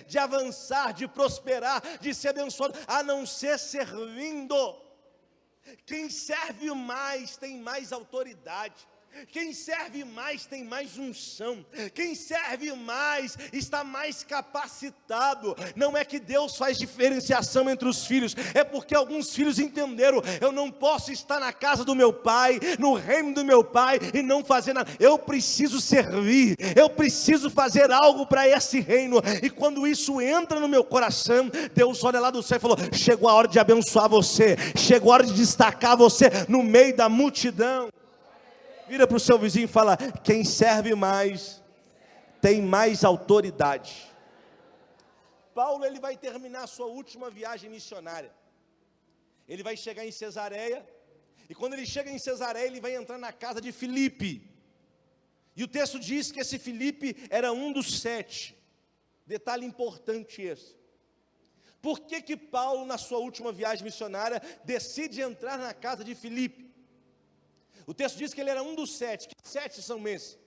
de avançar, de prosperar, de ser abençoado, a não ser servindo. Quem serve mais tem mais autoridade. Quem serve mais tem mais unção. Quem serve mais está mais capacitado. Não é que Deus faz diferenciação entre os filhos, é porque alguns filhos entenderam: eu não posso estar na casa do meu pai, no reino do meu pai, e não fazer nada. Eu preciso servir, eu preciso fazer algo para esse reino. E quando isso entra no meu coração, Deus olha lá do céu e falou: chegou a hora de abençoar você, chegou a hora de destacar você no meio da multidão. Vira para o seu vizinho e fala: quem serve mais, tem mais autoridade. Paulo, ele vai terminar a sua última viagem missionária. Ele vai chegar em Cesareia, e quando ele chega em Cesareia, ele vai entrar na casa de Filipe. E o texto diz que esse Filipe era um dos 7. Detalhe importante esse. Por que Paulo, na sua última viagem missionária, decide entrar na casa de Filipe? O texto diz que ele era um dos 7. Que 7 são esses?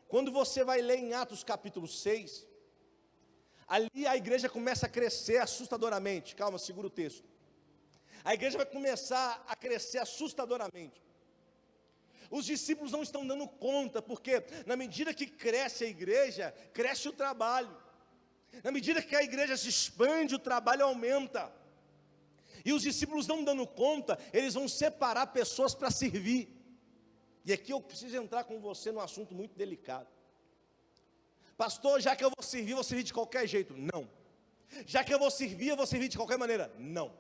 Quando você vai ler em Atos capítulo 6, ali a igreja começa a crescer assustadoramente. Calma, segura o texto. A igreja vai começar a crescer assustadoramente. Os discípulos não estão dando conta, porque na medida que cresce a igreja, cresce o trabalho. Na medida que a igreja se expande, o trabalho aumenta. E os discípulos não dando conta, eles vão separar pessoas para servir. E aqui eu preciso entrar com você num assunto muito delicado. Pastor, já que eu vou servir de qualquer jeito. Não. Já que eu vou servir de qualquer maneira. Não.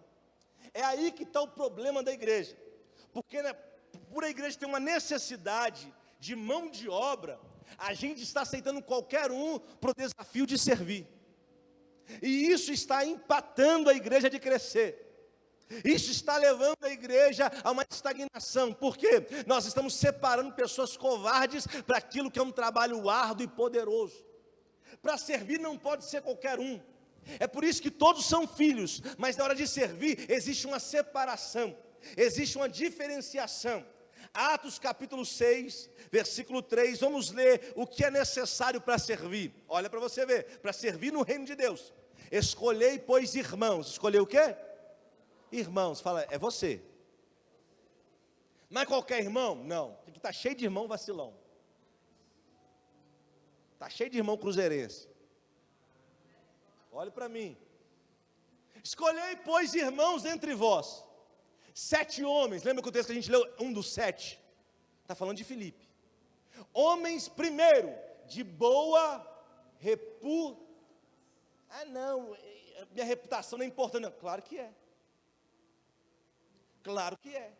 É aí que está o problema da igreja. Porque, né, por a igreja ter uma necessidade de mão de obra, a gente está aceitando qualquer um para o desafio de servir. E isso está empatando a igreja de crescer. Isso está levando a igreja a uma estagnação. Por quê? Nós estamos separando pessoas covardes para aquilo que é um trabalho árduo e poderoso. Para servir não pode ser qualquer um. É por isso que todos são filhos, mas na hora de servir existe uma separação, existe uma diferenciação. Atos capítulo 6, versículo 3, vamos ler o que é necessário para servir. Olha para você ver, para servir no reino de Deus. Escolhei, pois, irmãos. Escolheu o quê? Irmãos, fala, é você. Não é qualquer irmão? Não, aqui está cheio de irmão vacilão. Está cheio de irmão cruzeirense. Olhe para mim. Escolhei, pois, irmãos entre vós 7 homens. Lembra que o texto que a gente leu, um dos 7? Está falando de Filipe. Homens, primeiro, de boa reputação. Ah não, minha reputação não é importante. Não. Claro que é. Claro que é.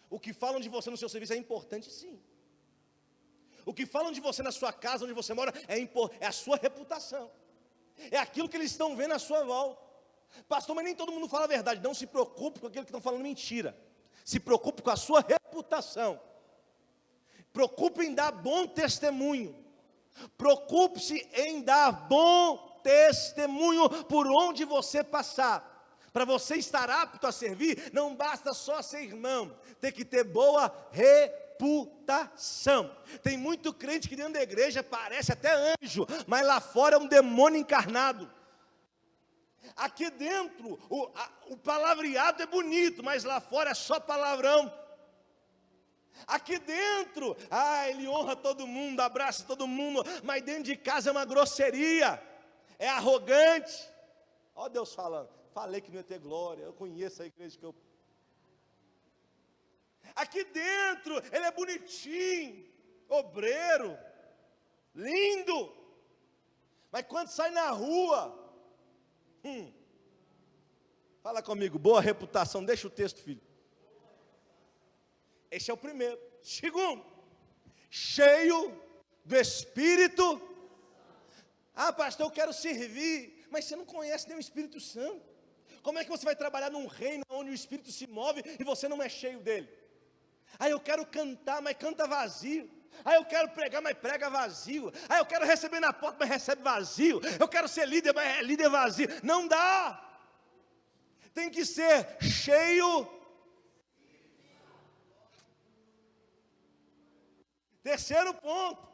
O que falam de você no seu serviço é importante, sim. O que falam de você na sua casa, onde você mora, é a sua reputação. É aquilo que eles estão vendo à sua volta. Pastor, mas nem todo mundo fala a verdade. Não se preocupe com aquilo que estão falando mentira. Se preocupe com a sua reputação. Preocupe em dar bom testemunho. Preocupe-se em dar bom testemunho por onde você passar. Para você estar apto a servir, não basta só ser irmão, tem que ter boa reputação. Tem muito crente que dentro da igreja parece até anjo, mas lá fora é um demônio encarnado. Aqui dentro, o palavreado é bonito, mas lá fora é só palavrão. Aqui dentro, ele honra todo mundo, abraça todo mundo, mas dentro de casa é uma grosseria, é arrogante. Olha Deus falando. Falei que não ia ter glória, eu conheço a igreja que eu... Aqui dentro, ele é bonitinho, obreiro, lindo. Mas quando sai na rua, fala comigo, boa reputação, deixa o texto, filho. Esse é o primeiro. Segundo, cheio do Espírito. Ah, pastor, eu quero servir, mas você não conhece nem o Espírito Santo. Como é que você vai trabalhar num reino onde o Espírito se move e você não é cheio dele? Eu quero cantar, mas canta vazio. Eu quero pregar, mas prega vazio. Eu quero receber na porta, mas recebe vazio. Eu quero ser líder, mas é líder vazio. Não dá. Tem que ser cheio. Terceiro ponto.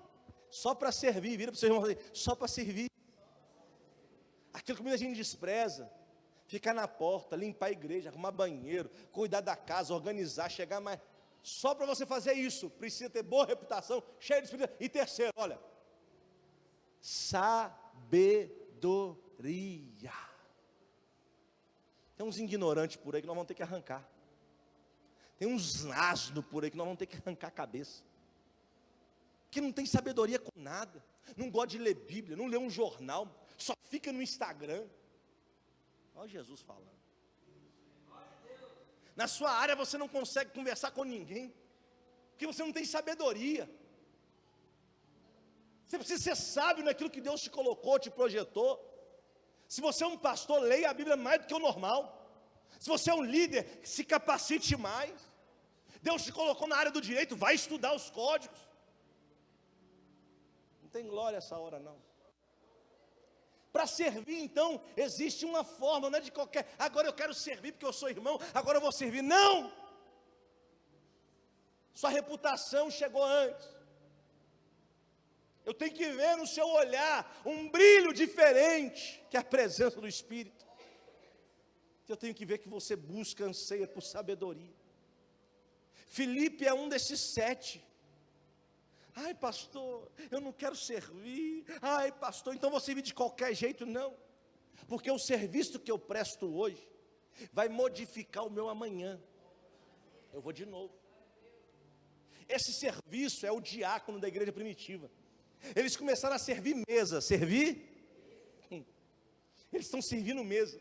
Só para servir. Vira para o seu irmão e fala, só para servir. aquilo que muita gente despreza. Ficar na porta, limpar a igreja, arrumar banheiro, cuidar da casa, organizar, chegar mais. Só para você fazer isso, precisa ter boa reputação, cheio de espírito. E terceiro, olha, sabedoria. Tem uns ignorantes por aí que nós vamos ter que arrancar. Tem uns asnos por aí que nós vamos ter que arrancar a cabeça. Que não tem sabedoria com nada. Não gosta de ler Bíblia, não lê um jornal, só fica no Instagram. Olha Jesus falando. Na sua área você não consegue conversar com ninguém, porque você não tem sabedoria. Você precisa ser sábio naquilo que Deus te colocou, te projetou. Se você é um pastor, leia a Bíblia mais do que o normal. Se você é um líder, se capacite mais. Deus te colocou na área do direito, vai estudar os códigos. Não tem glória essa hora não. Para servir, então, existe uma forma, não é de qualquer, agora eu quero servir porque eu sou irmão, agora eu vou servir. Não! Sua reputação chegou antes. Eu tenho que ver no seu olhar um brilho diferente, que é a presença do Espírito. Eu tenho que ver que você busca, anseia por sabedoria. Filipe é um desses 7. Ai, pastor, eu não quero servir. Ai, pastor, então vou servir de qualquer jeito. Não, porque o serviço que eu presto hoje vai modificar o meu amanhã. Eu vou de novo. Esse serviço é o diácono da igreja primitiva. Eles começaram a servir mesa. Servir? Eles estão servindo mesa.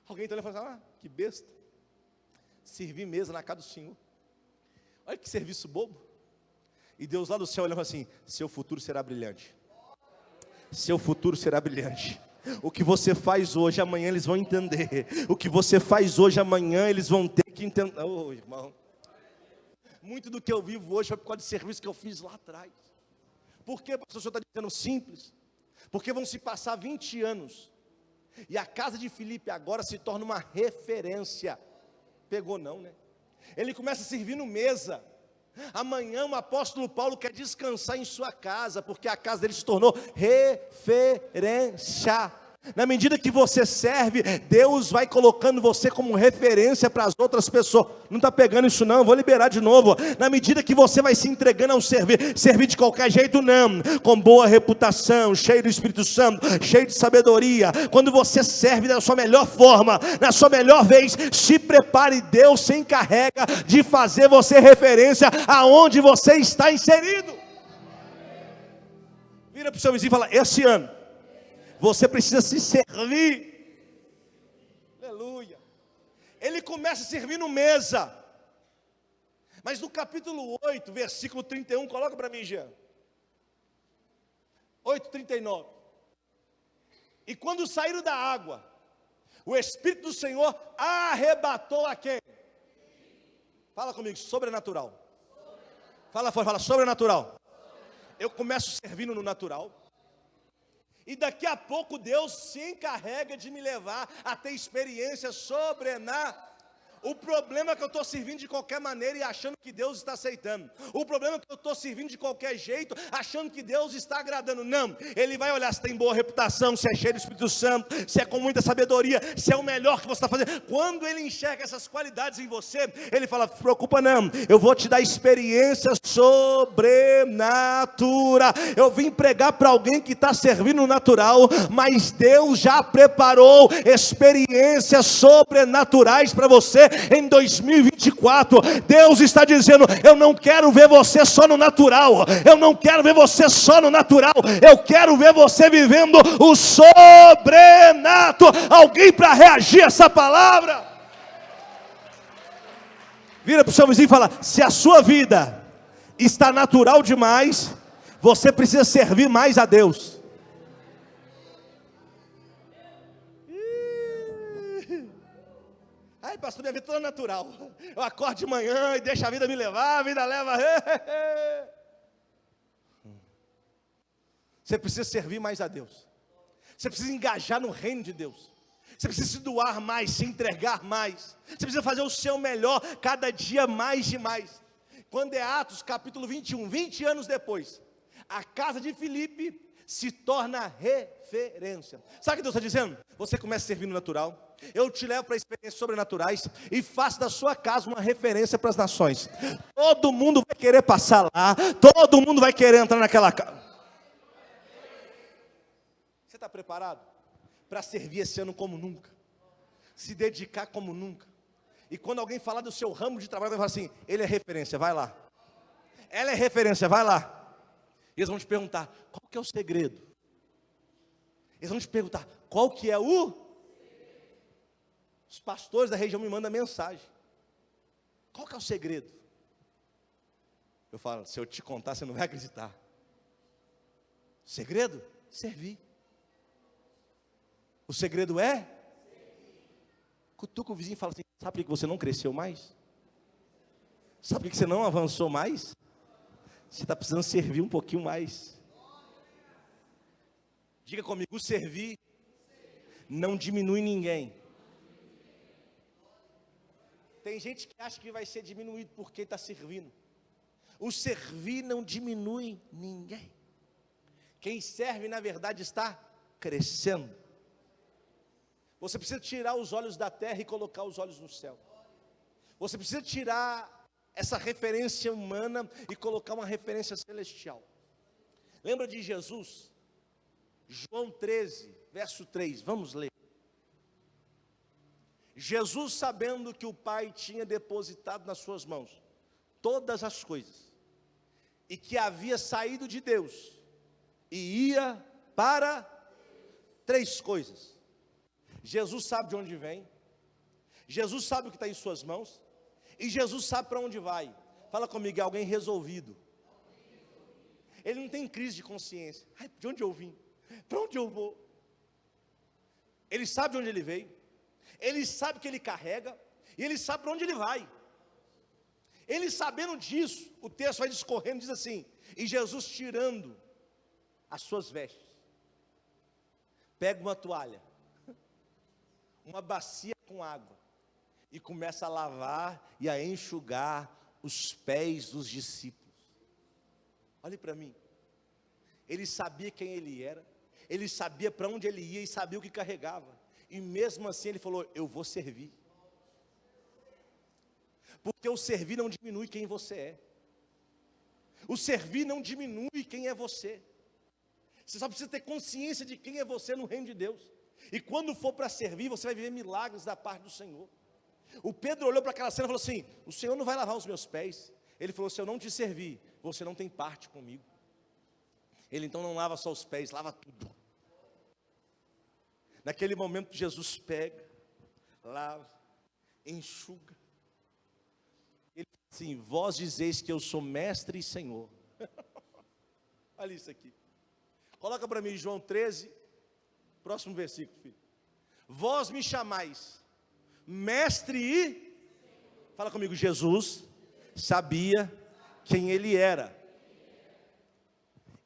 Alguém está olhando e fala assim, que besta. Servir mesa na casa do Senhor. Olha que serviço bobo. E Deus lá do céu olhando assim, seu futuro será brilhante. Seu futuro será brilhante. O que você faz hoje, amanhã eles vão entender. O que você faz hoje, amanhã eles vão ter que entender. Oh, irmão. Muito do que eu vivo hoje foi por causa de serviço que eu fiz lá atrás. Por que, pastor, o senhor está dizendo simples? Porque vão se passar 20 anos. E a casa de Filipe agora se torna uma referência. Pegou não, né? Ele começa a servir no mesa. Amanhã o apóstolo Paulo quer descansar em sua casa, porque a casa dele se tornou referência. Na medida que você serve, Deus vai colocando você como referência para as outras pessoas. Não está pegando isso não, eu vou liberar de novo. Na medida que você vai se entregando ao servir de qualquer jeito não, com boa reputação, cheio do Espírito Santo, cheio de sabedoria. Quando você serve da sua melhor forma, na sua melhor vez, se prepare, Deus se encarrega de fazer você referência aonde você está inserido. Vira para o seu vizinho e fala, esse ano você precisa se servir. Aleluia. Ele começa a servir no mesa. Mas no capítulo 8, versículo 31, coloca para mim, Jean. 8:39. E quando saíram da água, o Espírito do Senhor arrebatou a quem? Fala comigo, sobrenatural. Fala fora, fala sobrenatural. Eu começo servindo no natural. E daqui a pouco Deus se encarrega de me levar a ter experiências sobrenaturais. O problema é que eu estou servindo de qualquer maneira e achando que Deus está aceitando. O problema é que eu estou servindo de qualquer jeito, achando que Deus está agradando. Não, Ele vai olhar se tem boa reputação, se é cheio do Espírito Santo, se é com muita sabedoria, se é o melhor que você está fazendo. Quando Ele enxerga essas qualidades em você, Ele fala, não se preocupa não, eu vou te dar experiências sobrenaturais. Eu vim pregar para alguém que está servindo no natural, mas Deus já preparou experiências sobrenaturais para você. Em 2024, Deus está dizendo, eu não quero ver você só no natural, eu não quero ver você só no natural, eu quero ver você vivendo o sobrenatural. Alguém para reagir a essa palavra? Vira para o seu vizinho e fala, se a sua vida está natural demais, você precisa servir mais a Deus. Ai, pastor, minha vida toda natural. Eu acordo de manhã e deixo a vida me levar, a vida leva. Você precisa servir mais a Deus. Você precisa engajar no reino de Deus. Você precisa se doar mais, se entregar mais. Você precisa fazer o seu melhor, cada dia mais e mais. Quando é Atos capítulo 21, 20 anos depois, a casa de Filipe se torna referência. Sabe o que Deus está dizendo? Você começa a servir no natural, eu te levo para experiências sobrenaturais e faço da sua casa uma referência para as nações. Todo mundo vai querer passar lá, todo mundo vai querer entrar naquela casa. Você está preparado para servir esse ano como nunca? Se dedicar como nunca? E quando alguém falar do seu ramo de trabalho, vai falar assim: ele é referência, vai lá. Ela é referência, vai lá. E eles vão te perguntar: qual que é o segredo? Eles vão te perguntar: qual que é o? Os pastores da região me mandam mensagem: qual que é o segredo? Eu falo: se eu te contar, você não vai acreditar. O segredo? Servir. O segredo é? Cutuca o vizinho e fala assim: sabe por que você não cresceu mais? Sabe por que você não avançou mais? Você está precisando servir um pouquinho mais. Diga comigo: o servir não diminui ninguém. Tem gente que acha que vai ser diminuído porque está servindo. O servir não diminui ninguém. Quem serve, na verdade, está crescendo. Você precisa tirar os olhos da terra e colocar os olhos no céu. Você precisa tirar essa referência humana e colocar uma referência celestial. Lembra de Jesus? João 13, verso 3, vamos ler. Jesus, sabendo que o Pai tinha depositado nas suas mãos todas as coisas, e que havia saído de Deus, e ia para 3 coisas. Jesus sabe de onde vem, Jesus sabe o que está em suas mãos, e Jesus sabe para onde vai. Fala comigo: é alguém resolvido. Ele não tem crise de consciência. Ai, de onde eu vim? Para onde eu vou? Ele sabe de onde ele veio, ele sabe o que ele carrega, e ele sabe para onde ele vai. Ele sabendo disso, o texto vai discorrendo, diz assim: e Jesus, tirando as suas vestes, pega uma toalha, uma bacia com água, e começa a lavar e a enxugar os pés dos discípulos. Olhe para mim. Ele sabia quem ele era, ele sabia para onde ele ia e sabia o que carregava. E mesmo assim ele falou: eu vou servir. Porque o servir não diminui quem você é. O servir não diminui quem é você. Você só precisa ter consciência de quem é você no reino de Deus. E quando for para servir, você vai viver milagres da parte do Senhor. O Pedro olhou para aquela cena e falou assim: o Senhor não vai lavar os meus pés. Ele falou: se eu não te servir, você não tem parte comigo. Ele então não lava só os pés, lava tudo. Naquele momento Jesus pega, lava, enxuga. Ele fala assim: vós dizeis que eu sou mestre e Senhor. Olha isso aqui. Coloca para mim João 13, próximo versículo, filho. Vós me chamais mestre e... Fala comigo: Jesus sabia quem ele era.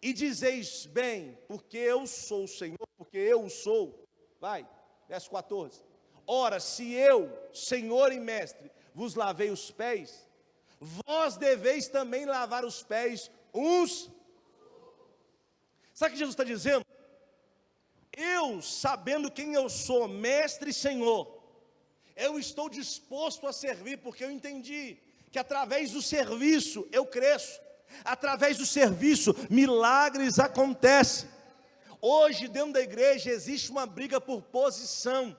E dizeis bem, porque eu sou o Senhor, porque eu sou. Vai, verso 14. Ora, se eu, Senhor e mestre, vos lavei os pés, vós deveis também lavar os pés uns. Sabe o que Jesus está dizendo? Eu, sabendo quem eu sou, mestre e Senhor, eu estou disposto a servir, porque eu entendi que através do serviço eu cresço, através do serviço milagres acontecem. Hoje dentro da igreja existe uma briga por posição.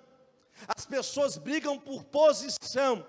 As pessoas brigam por posição,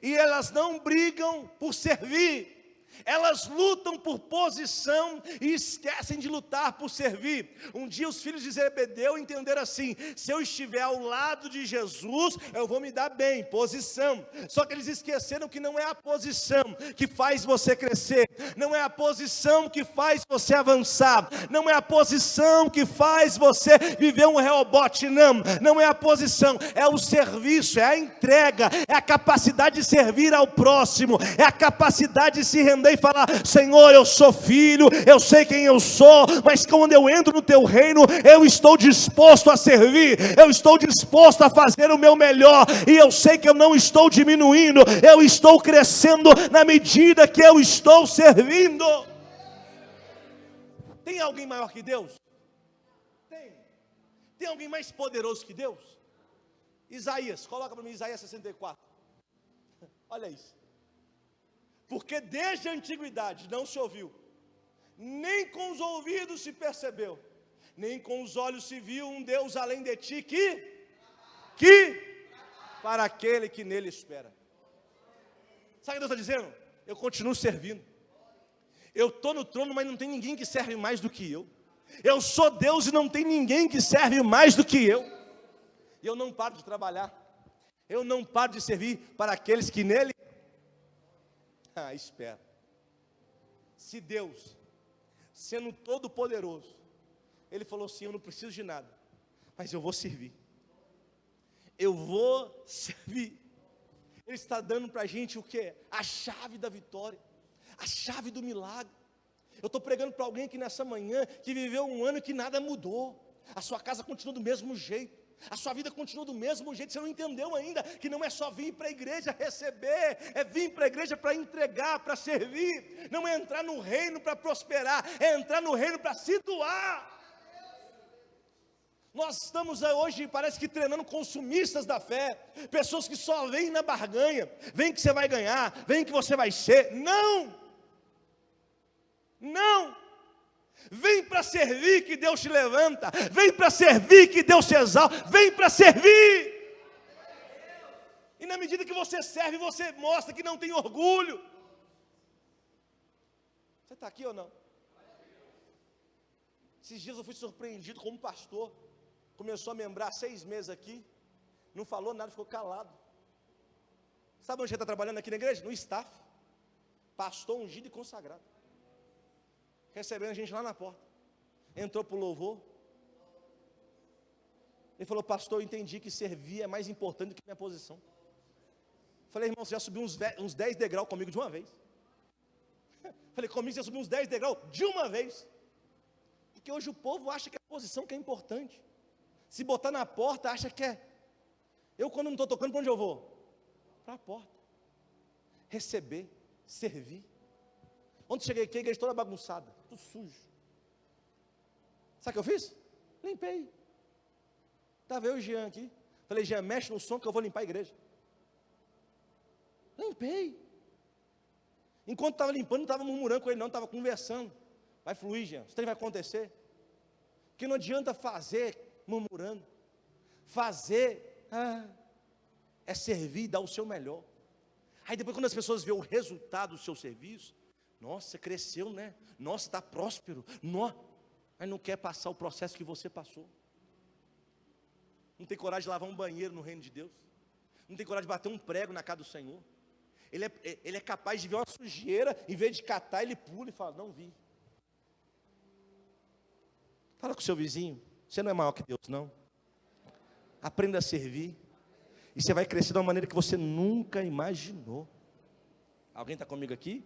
e elas não brigam por servir. Elas lutam por posição e esquecem de lutar por servir. Um dia os filhos de Zebedeu entenderam assim: se eu estiver ao lado de Jesus, eu vou me dar bem, posição. Só que eles esqueceram que não é a posição que faz você crescer, não é a posição que faz você avançar, não é a posição que faz você viver um Rehobote, não é a posição, é o serviço, é a entrega, é a capacidade de servir ao próximo, é a capacidade de se render e falar: Senhor, eu sou filho, eu sei quem eu sou, mas quando eu entro no teu reino, eu estou disposto a servir, eu estou disposto a fazer o meu melhor, e eu sei que eu não estou diminuindo, eu estou crescendo na medida que eu estou servindo. Tem alguém maior que Deus? Tem alguém mais poderoso que Deus? Isaías, coloca para mim Isaías 64. Olha isso. Porque desde a antiguidade não se ouviu, nem com os ouvidos se percebeu, nem com os olhos se viu um Deus além de ti que para aquele que nele espera. Sabe o que Deus está dizendo? Eu continuo servindo. Eu estou no trono, mas não tem ninguém que serve mais do que eu. Eu sou Deus e não tem ninguém que serve mais do que eu. E eu não paro de trabalhar. Eu não paro de servir para aqueles que nele espera. Se Deus, sendo todo poderoso, Ele falou assim, eu não preciso de nada, mas eu vou servir. Eu vou servir. Ele está dando para a gente o que? A chave da vitória, a chave do milagre. Eu estou pregando para alguém aqui nessa manhã, que viveu um ano que nada mudou. A sua casa continua do mesmo jeito, a sua vida continua do mesmo jeito. Você não entendeu ainda que não é só vir para a igreja receber, é vir para a igreja para entregar, para servir. Não é entrar no reino para prosperar, é entrar no reino para se doar. Nós estamos hoje, parece que treinando consumistas da fé, pessoas que só vêm na barganha, vem que você vai ganhar, vem que você vai ser. Não, vem para servir que Deus te levanta, vem para servir que Deus te exalta, vem para servir. E na medida que você serve, você mostra que não tem orgulho. Você está aqui ou não? Esses dias eu fui surpreendido como pastor. Começou a membrar 6 meses aqui, não falou nada, ficou calado. Sabe onde ele está trabalhando aqui na igreja? No staff. Pastor ungido e consagrado, recebendo a gente lá na porta. Entrou para o louvor. Ele falou, pastor, eu entendi que servir é mais importante do que minha posição. Falei, irmão, você já subiu uns 10 degraus comigo de uma vez. Falei, comigo você subiu uns 10 degraus de uma vez. Porque hoje o povo acha que é a posição que é importante. Se botar na porta, acha que é. Eu, quando não estou tocando, para onde eu vou? Para a porta. Receber, servir. Ontem cheguei aqui, a igreja toda bagunçada, tudo sujo. Sabe o que eu fiz? Limpei. Estava eu e o Jean aqui. Falei, Jean, mexe no som que eu vou limpar a igreja. Limpei. Enquanto estava limpando, não estava murmurando com ele não, estava conversando. Vai fluir, Jean, isso vai acontecer. Porque não adianta fazer murmurando. Fazer é servir e dar o seu melhor. Aí depois quando as pessoas veem o resultado do seu serviço, nossa, você cresceu, né? Nossa, está próspero. Mas não quer passar o processo que você passou. Não tem coragem de lavar um banheiro no reino de Deus. Não tem coragem de bater um prego na casa do Senhor. Ele é capaz de ver uma sujeira, em vez de catar, ele pula e fala, não vi. Fala com o seu vizinho, você não é maior que Deus, não. Aprenda a servir, e você vai crescer de uma maneira que você nunca imaginou. Alguém está comigo aqui?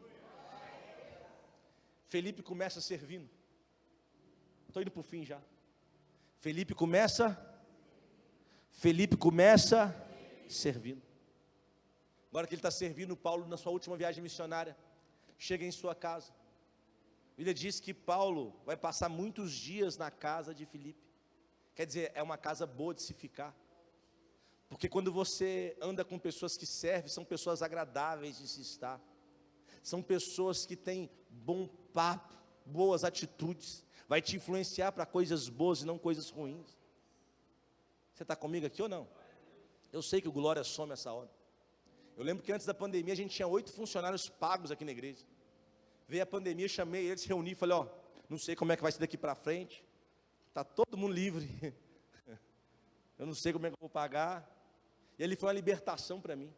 Felipe começa servindo. Estou indo para o fim já. Felipe começa servindo. Agora que ele está servindo, Paulo, na sua última viagem missionária, chega em sua casa. A Bíblia diz que Paulo vai passar muitos dias na casa de Filipe. Quer dizer, é uma casa boa de se ficar. Porque quando você anda com pessoas que servem, são pessoas agradáveis de se estar. São pessoas que têm bom papo, boas atitudes. Vai te influenciar para coisas boas e não coisas ruins. Você está comigo aqui ou não? Eu sei que o Glória some essa hora. Eu lembro que antes da pandemia a gente tinha 8 funcionários pagos aqui na igreja. Veio a pandemia, chamei eles, reuni e falei, não sei como é que vai ser daqui para frente. Está todo mundo livre. Eu não sei como é que eu vou pagar. E ali foi uma libertação para mim.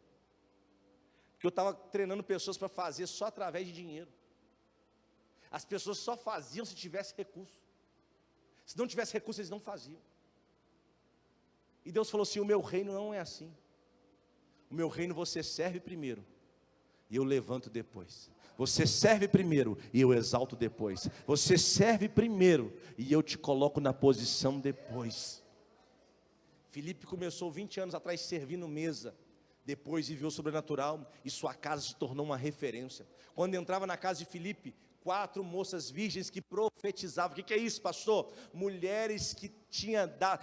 Porque eu estava treinando pessoas para fazer só através de dinheiro. As pessoas só faziam se tivesse recurso. Se não tivesse recurso, eles não faziam. E Deus falou assim, o meu reino não é assim. O meu reino você serve primeiro, e eu levanto depois. Você serve primeiro, e eu exalto depois. Você serve primeiro, e eu te coloco na posição depois. Filipe começou 20 anos atrás servindo mesa. Depois viveu o sobrenatural, e sua casa se tornou uma referência. Quando entrava na casa de Filipe, 4 moças virgens que profetizavam. O que é isso, pastor? Mulheres que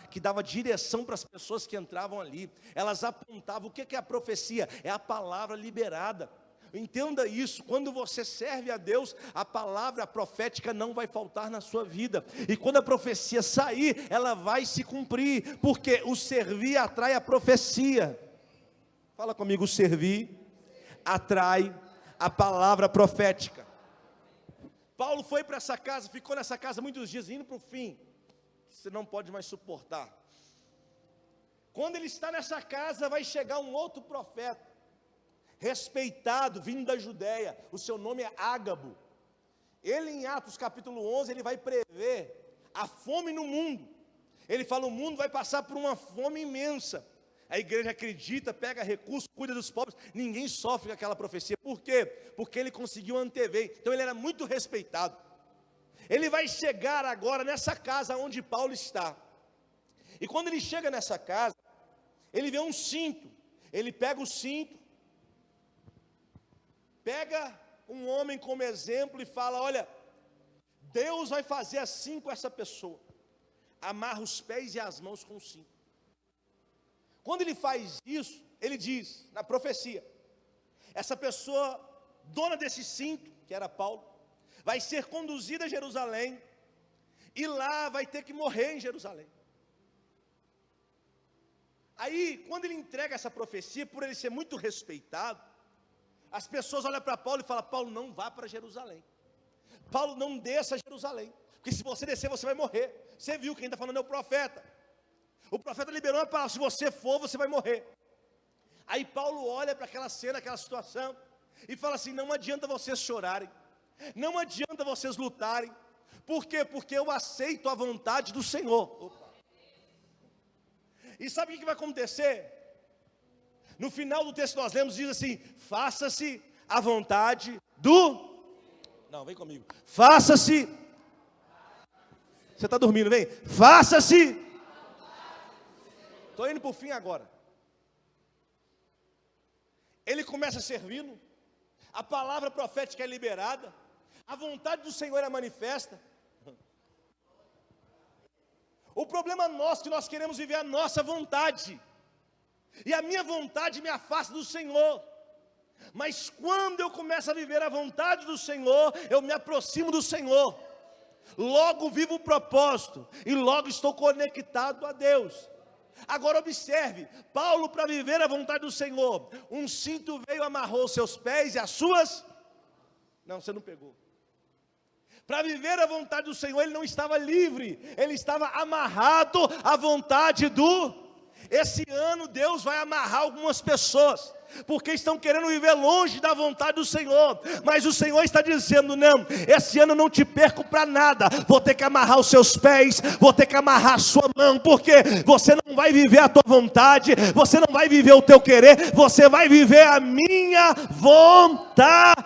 que dava direção para as pessoas que entravam ali. Elas apontavam. O que é a profecia? É a palavra liberada. Entenda isso, quando você serve a Deus, a palavra profética não vai faltar na sua vida, e quando a profecia sair, ela vai se cumprir, porque o servir atrai a profecia. Fala comigo, o servir atrai a palavra profética. Paulo foi para essa casa, ficou nessa casa muitos dias, indo para o fim, você não pode mais suportar. Quando ele está nessa casa, vai chegar um outro profeta, respeitado, vindo da Judéia, o seu nome é Ágabo. Ele em Atos capítulo 11, ele vai prever a fome no mundo. Ele fala, o mundo vai passar por uma fome imensa. A igreja acredita, pega recursos, cuida dos pobres, ninguém sofre com aquela profecia. Por quê? Porque ele conseguiu antever, então ele era muito respeitado. Ele vai chegar agora nessa casa onde Paulo está. E quando ele chega nessa casa, ele vê um cinto. Ele pega o cinto, pega um homem como exemplo e fala, olha, Deus vai fazer assim com essa pessoa. Amarra os pés e as mãos com o cinto. Quando ele faz isso, ele diz, na profecia, essa pessoa, dona desse cinto, que era Paulo, vai ser conduzida a Jerusalém, e lá vai ter que morrer em Jerusalém. Aí, quando ele entrega essa profecia, por ele ser muito respeitado, as pessoas olham para Paulo e falam, Paulo, não vá para Jerusalém. Paulo, não desça a Jerusalém, porque se você descer, você vai morrer. Você viu, quem está falando é o profeta. O profeta liberou a palavra, se você for, você vai morrer. Aí Paulo olha para aquela cena, aquela situação, e fala assim, não adianta vocês chorarem, não adianta vocês lutarem. Por quê? Porque eu aceito a vontade do Senhor. Opa. E sabe o que vai acontecer? No final do texto nós lemos, diz assim, faça-se a vontade do... Não, vem comigo. Faça-se... Você está dormindo, vem. Faça-se... Estou indo para o fim agora. Ele começa servindo, a palavra profética é liberada, a vontade do Senhor é manifesta. O problema nosso é que nós queremos viver a nossa vontade, e a minha vontade me afasta do Senhor. Mas quando eu começo a viver a vontade do Senhor, eu me aproximo do Senhor. Logo vivo o propósito, e logo estou conectado a Deus. Agora observe, Paulo, para viver a vontade do Senhor, um cinto veio, amarrou seus pés e as suas... Não, você não pegou. Para viver a vontade do Senhor, ele não estava livre, ele estava amarrado à vontade do... Esse ano Deus vai amarrar algumas pessoas, porque estão querendo viver longe da vontade do Senhor, mas o Senhor está dizendo, não, esse ano eu não te perco para nada, vou ter que amarrar os seus pés, vou ter que amarrar a sua mão, porque você não vai viver a tua vontade, você não vai viver o teu querer, você vai viver a minha vontade.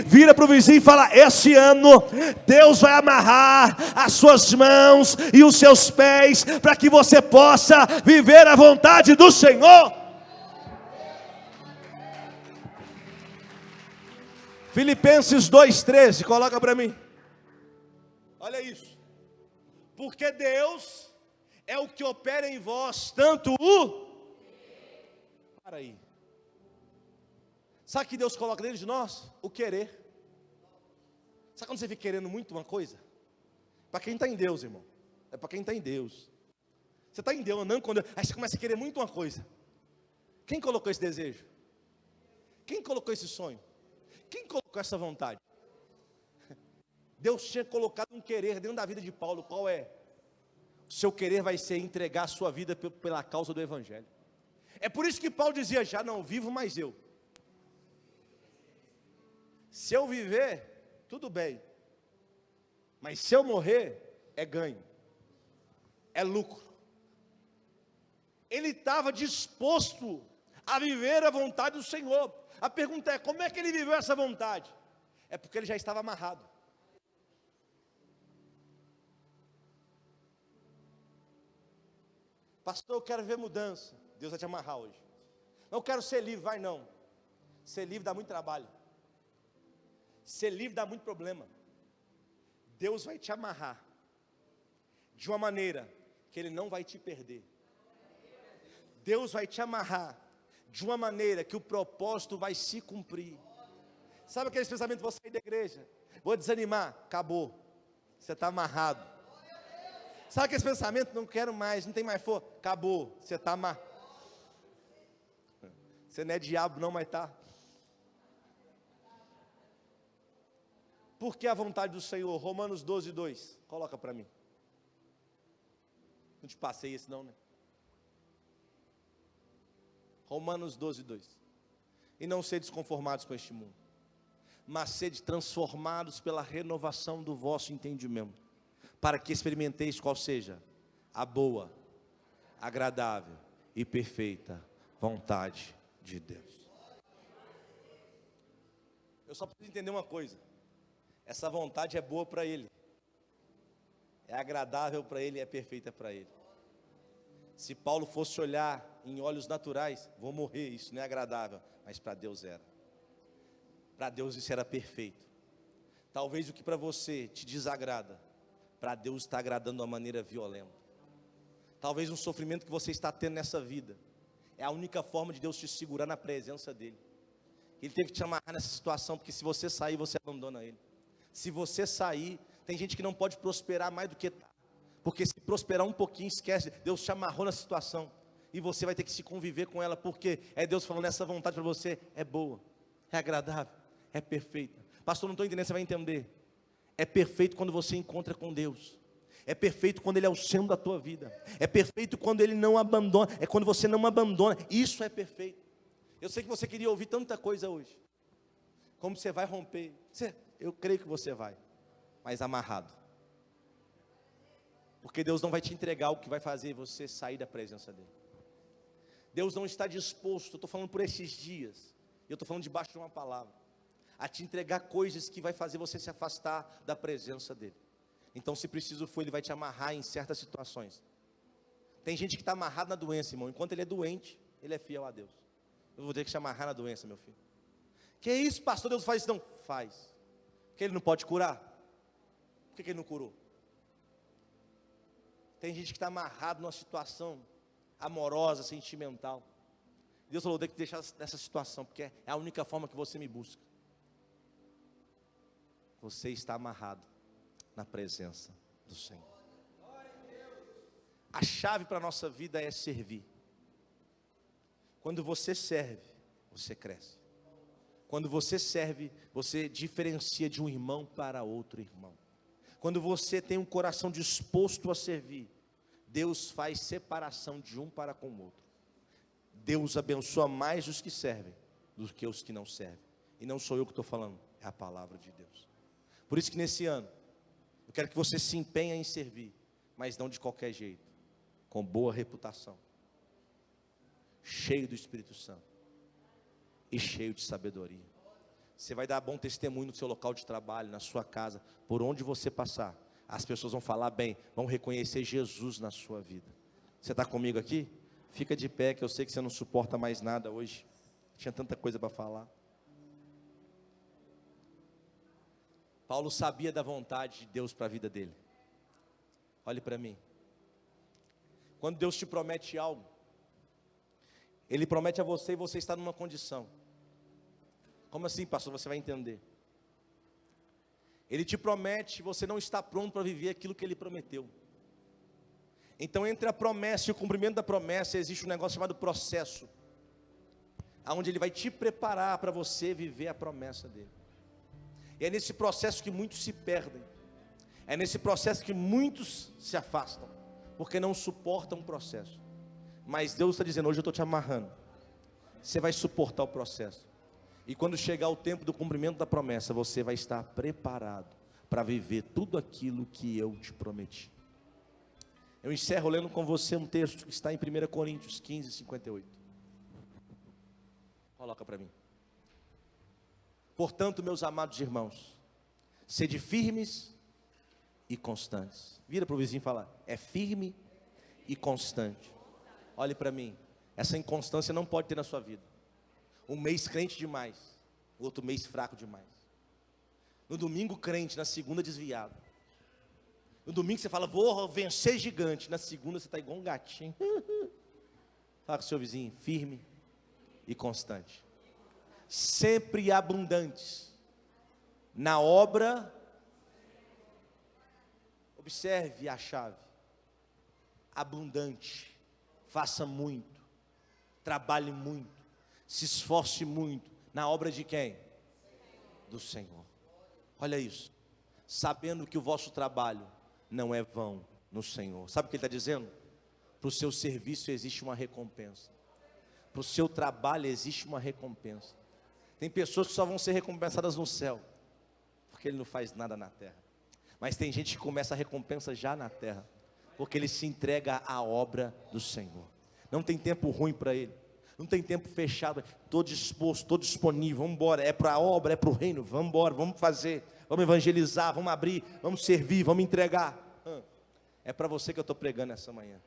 Vira para o vizinho e fala, esse ano Deus vai amarrar as suas mãos e os seus pés, para que você possa viver a vontade do Senhor. Filipenses 2,13, coloca para mim. Olha isso. Porque Deus é o que opera em vós, tanto o... Para aí. Sabe o que Deus coloca dentro de nós? O querer. Sabe quando você fica querendo muito uma coisa? Para quem está em Deus, irmão. É para quem está em Deus. Você está em Deus, andando com Deus, aí você começa a querer muito uma coisa. Quem colocou esse desejo? Quem colocou esse sonho? Quem colocou essa vontade? Deus tinha colocado um querer dentro da vida de Paulo. Qual é? O seu querer vai ser entregar a sua vida pela causa do Evangelho. É por isso que Paulo dizia, já não vivo mais eu. Se eu viver, tudo bem. Mas se eu morrer, é ganho. É lucro. Ele estava disposto a viver a vontade do Senhor. A pergunta é, como é que ele viveu essa vontade? É porque ele já estava amarrado. Pastor, eu quero ver mudança. Deus vai te amarrar hoje. Não quero ser livre, vai não. Ser livre dá muito trabalho. Ser livre dá muito problema. Deus vai te amarrar de uma maneira que Ele não vai te perder. Deus vai te amarrar de uma maneira que o propósito vai se cumprir. Sabe aquele pensamento, vou sair da igreja, vou desanimar, acabou, você está amarrado. Sabe aquele pensamento, não quero mais, não tem mais força, acabou, você está amarrado. Você não é diabo não, mas está. Porque a vontade do Senhor, Romanos 12, 2, coloca para mim. Não te passei esse não, né? Romanos 12, 2. E não sedes conformados com este mundo, mas sede transformados pela renovação do vosso entendimento, para que experimenteis qual seja a boa, agradável e perfeita vontade de Deus. Eu só preciso entender uma coisa: essa vontade é boa para Ele, é agradável para Ele, é perfeita para Ele. Se Paulo fosse olhar em olhos naturais, vou morrer, isso não é agradável, mas para Deus era. Para Deus isso era perfeito. Talvez o que para você te desagrada, para Deus está agradando de uma maneira violenta. Talvez um sofrimento que você está tendo nessa vida, é a única forma de Deus te segurar na presença dEle. Ele teve que te amarrar nessa situação, porque se você sair, você abandona Ele. Se você sair, tem gente que não pode prosperar mais do que está, porque se prosperar um pouquinho, esquece, Deus te amarrou na situação, e você vai ter que se conviver com ela, porque é Deus falando, essa vontade para você é boa, é agradável, é perfeita. Pastor, não estou entendendo, você vai entender. É perfeito quando você encontra com Deus, é perfeito quando Ele é o centro da tua vida, é perfeito quando Ele não abandona, é quando você não abandona, isso é perfeito. Eu sei que você queria ouvir tanta coisa hoje, como você vai romper, eu creio que você vai, mas amarrado, porque Deus não vai te entregar o que vai fazer você sair da presença dEle. Deus não está disposto, eu estou falando por esses dias, eu estou falando debaixo de uma palavra, a te entregar coisas que vai fazer você se afastar da presença dEle. Então, se preciso for, Ele vai te amarrar em certas situações. Tem gente que está amarrado na doença, irmão, enquanto ele é doente, ele é fiel a Deus. Eu vou ter que te amarrar na doença, meu filho. Que isso, pastor, Deus faz isso? Não, faz. Porque Ele não pode curar? Por que Ele não curou? Tem gente que está amarrado numa situação amorosa, sentimental. Deus falou, tem que deixar nessa situação, porque é a única forma que você me busca. Você está amarrado na presença do Senhor. A chave para a nossa vida é servir. Quando você serve, você cresce. Quando você serve, você diferencia de um irmão para outro irmão. Quando você tem um coração disposto a servir, Deus faz separação de um para com o outro. Deus abençoa mais os que servem do que os que não servem. E não sou eu que estou falando, é a palavra de Deus. Por isso que nesse ano, eu quero que você se empenhe em servir, mas não de qualquer jeito, com boa reputação, cheio do Espírito Santo e cheio de sabedoria. Você vai dar bom testemunho no seu local de trabalho, na sua casa, por onde você passar, as pessoas vão falar bem, vão reconhecer Jesus na sua vida. Você está comigo aqui? Fica de pé, que eu sei que você não suporta mais nada hoje, tinha tanta coisa para falar. Paulo sabia da vontade de Deus para a vida dele. Olhe para mim. Quando Deus te promete algo, Ele promete a você e você está numa condição. Como assim, pastor? Você vai entender. Ele te promete, você não está pronto para viver aquilo que Ele prometeu. Então, entre a promessa e o cumprimento da promessa, existe um negócio chamado processo, onde Ele vai te preparar para você viver a promessa dEle. E é nesse processo que muitos se perdem. É nesse processo que muitos se afastam, porque não suportam o processo. Mas Deus está dizendo, hoje eu estou te amarrando. Você vai suportar o processo. E quando chegar o tempo do cumprimento da promessa, você vai estar preparado para viver tudo aquilo que eu te prometi. Eu encerro lendo com você um texto que está em 1 Coríntios 15, 58. Coloca para mim. Portanto, meus amados irmãos, sede firmes e constantes. Vira para o vizinho e fala, é firme e constante. Olhe para mim, essa inconstância não pode ter na sua vida. Um mês crente demais, outro mês fraco demais. No domingo crente, na segunda desviado. No domingo você fala, vou vencer gigante. Na segunda você está igual um gatinho. Fala com o seu vizinho, firme e constante. Sempre abundantes na obra. Observe a chave. Abundante. Faça muito. Trabalhe muito. Se esforce muito. Na obra de quem? Do Senhor. Olha isso. Sabendo que o vosso trabalho não é vão no Senhor. Sabe o que ele está dizendo? Para o seu serviço existe uma recompensa. Para o seu trabalho existe uma recompensa. Tem pessoas que só vão ser recompensadas no céu, porque ele não faz nada na terra. Mas tem gente que começa a recompensa já na terra, porque ele se entrega à obra do Senhor. Não tem tempo ruim para ele. Não tem tempo fechado. Estou disposto, estou disponível. Vamos embora. É para a obra, é para o reino. Vamos embora, vamos fazer. Vamos evangelizar, vamos abrir, vamos servir, vamos entregar. É para você que eu estou pregando essa manhã.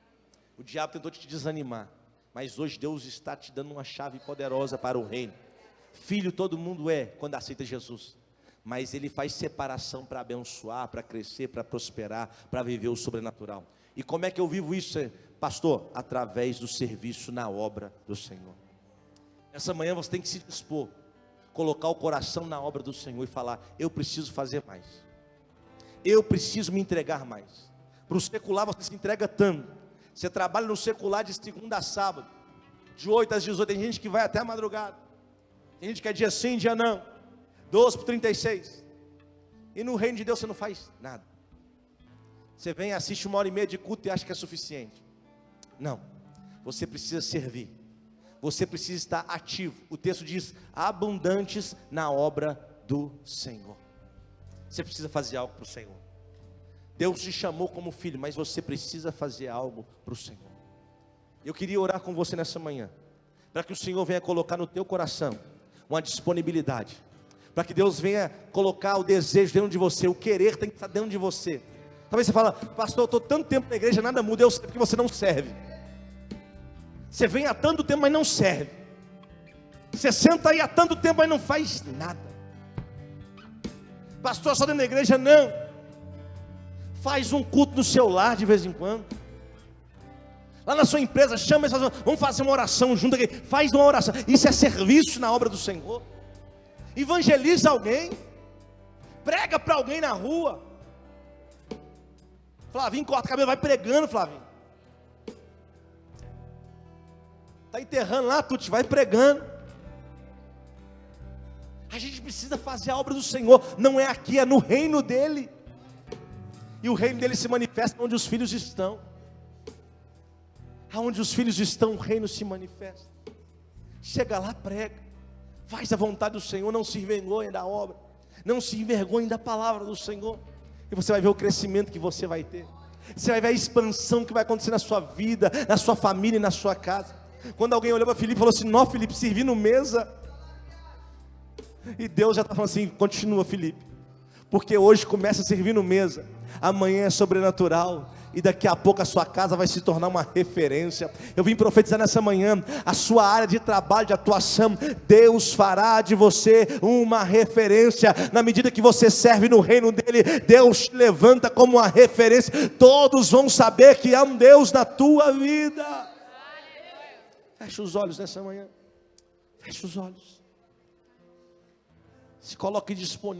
O diabo tentou te desanimar, mas hoje Deus está te dando uma chave poderosa para o reino. Filho todo mundo é quando aceita Jesus, mas ele faz separação para abençoar, para crescer, para prosperar, para viver o sobrenatural. E como é que eu vivo isso, pastor? Através do serviço na obra do Senhor. Essa manhã você tem que se dispor, colocar o coração na obra do Senhor e falar, eu preciso fazer mais, eu preciso me entregar mais. Para o secular você se entrega tanto, você trabalha no secular de segunda a sábado, de 8 às 18, tem gente que vai até a madrugada, tem gente que é dia sim, dia não, 12:36, e no reino de Deus você não faz nada. Você vem, assiste 1h30 de culto e acha que é suficiente. Não, você precisa servir, você precisa estar ativo. O texto diz, abundantes na obra do Senhor. Você precisa fazer algo para o Senhor. Deus te chamou como filho, mas você precisa fazer algo para o Senhor. Eu queria orar com você nessa manhã, para que o Senhor venha colocar no teu coração uma disponibilidade, para que Deus venha colocar o desejo dentro de você, o querer tem que estar dentro de você. Talvez você fala, pastor, eu estou tanto tempo na igreja, nada muda. Eu sei porque você não serve. Você vem há tanto tempo, mas não serve. Você senta aí há tanto tempo, mas não faz nada. Pastor, só dentro da igreja, não. Faz um culto no seu lar de vez em quando. Lá na sua empresa, chama eles, vamos fazer uma oração junto aqui. Faz uma oração. Isso é serviço na obra do Senhor. Evangeliza alguém. Prega para alguém na rua. Flavinho, corta o cabelo, vai pregando, Flavinho. Está enterrando lá, Tuti, vai pregando. A gente precisa fazer a obra do Senhor. Não é aqui, é no reino dele. E o reino dele se manifesta onde os filhos estão. Aonde os filhos estão, o reino se manifesta. Chega lá, prega. Faz a vontade do Senhor, não se envergonhe da obra. Não se envergonhe da palavra do Senhor. E você vai ver o crescimento que você vai ter. Você vai ver a expansão que vai acontecer na sua vida, na sua família e na sua casa. Quando alguém olhou para Filipe e falou assim, não, Filipe, servindo mesa. E Deus já está falando assim, continua, Filipe. Porque hoje começa servindo mesa, amanhã é sobrenatural, e daqui a pouco a sua casa vai se tornar uma referência. Eu vim profetizar nessa manhã, a sua área de trabalho, de atuação, Deus fará de você uma referência. Na medida que você serve no reino dele, Deus te levanta como uma referência. Todos vão saber que há um Deus na tua vida. Fecha os olhos nessa manhã. Fecha os olhos. Se coloque disponível.